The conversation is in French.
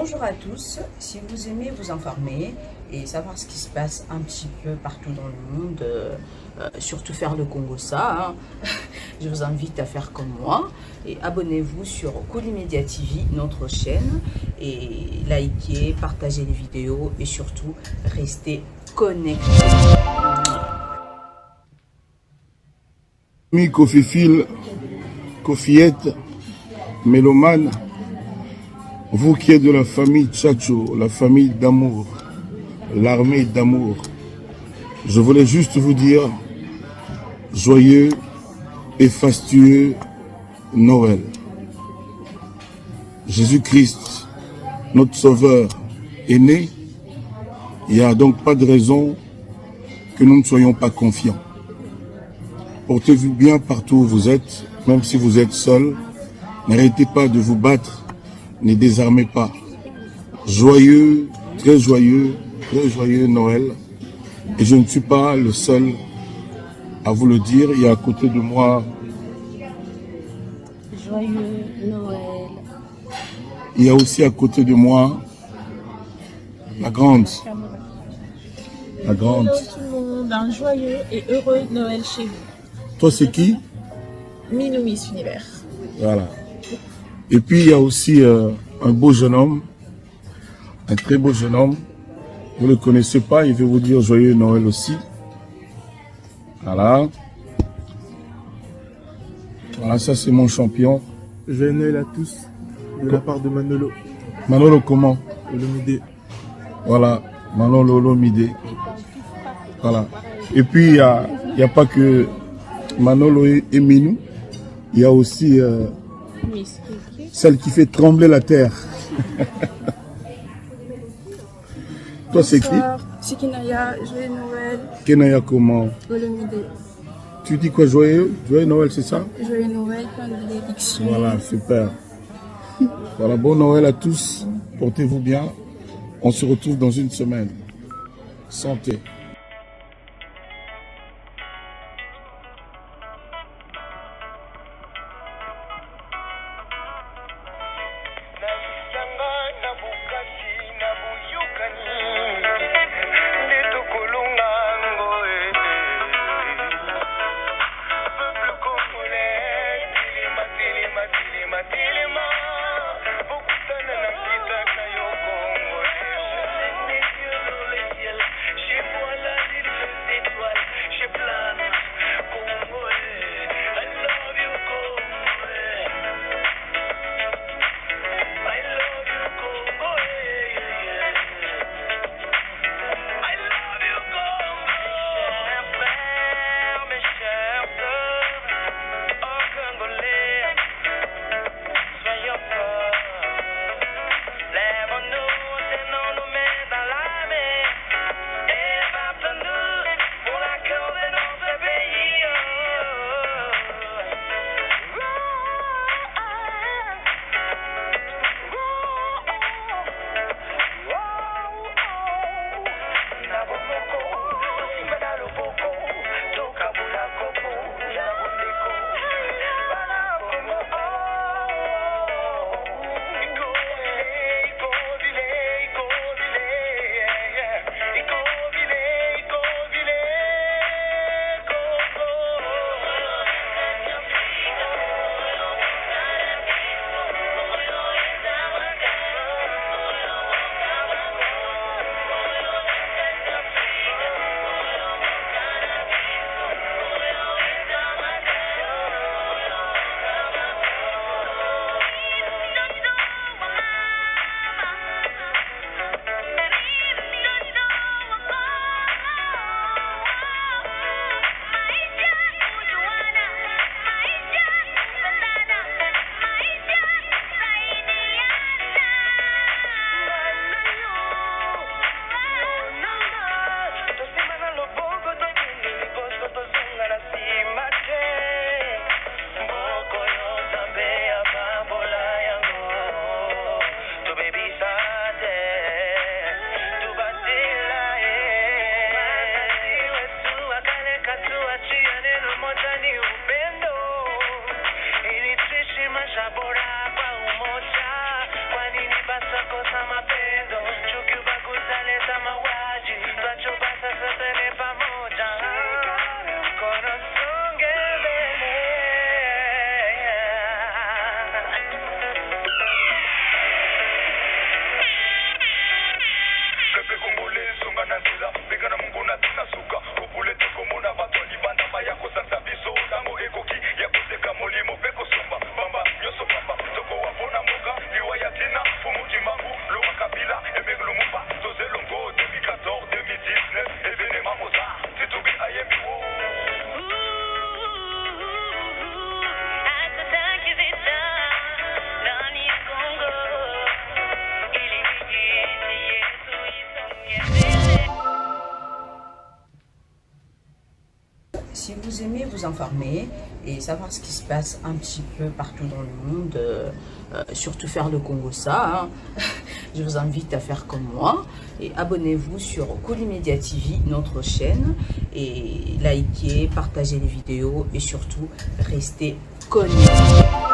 Bonjour à tous, si vous aimez vous informer et savoir ce qui se passe un petit peu partout dans le monde, surtout faire le Congo ça, je vous invite à faire comme moi et abonnez-vous sur Colimedia TV, notre chaîne, et likez, partagez les vidéos et surtout restez connectés. Mi Kofifil, Kofiette, Mélomane, vous qui êtes de la famille Tchatcho, la famille d'amour, l'armée d'amour, je voulais juste vous dire joyeux et fastueux Noël. Jésus-Christ, notre Sauveur, est né. Il n'y a donc pas de raison que nous ne soyons pas confiants. Portez-vous bien partout où vous êtes, même si vous êtes seul. N'arrêtez pas de vous battre, ne désarmez pas. Joyeux Noël. Et je ne suis pas le seul à vous le dire. Il y a à côté de moi. Joyeux Noël. Il y a aussi à côté de moi la grande. La grande. Hello tout le monde, un joyeux et heureux Noël chez vous. Toi, c'est qui? Minou Miss Univers. Voilà. Et puis, il y a aussi un beau jeune homme, un très beau jeune homme. Vous ne le connaissez pas, il veut vous dire joyeux Noël aussi. Voilà. Voilà, ça c'est mon champion. Joyeux Noël à tous, de la part de Manolo. Manolo comment? Olomide. Voilà, Manolo Olomide. Voilà. Et puis, il n'y a pas que Manolo et Minou. Il y a aussi celle qui fait trembler la terre. Toi, c'est qui? C'est Kenaya, joyeux Noël. Kenaya comment? Olomide. Tu dis quoi, joyeux? Joyeux Noël, c'est ça? Joyeux Noël, plein de bénédictions. Voilà, super. Voilà, bon Noël à tous. Portez-vous bien. On se retrouve dans une semaine. Santé. She si vous aimez vous informer et savoir ce qui se passe un petit peu partout dans le monde, surtout faire le Congo-ça, je vous invite à faire comme moi et abonnez-vous sur Colimedia TV, notre chaîne, et likez, partagez les vidéos et surtout restez connectés.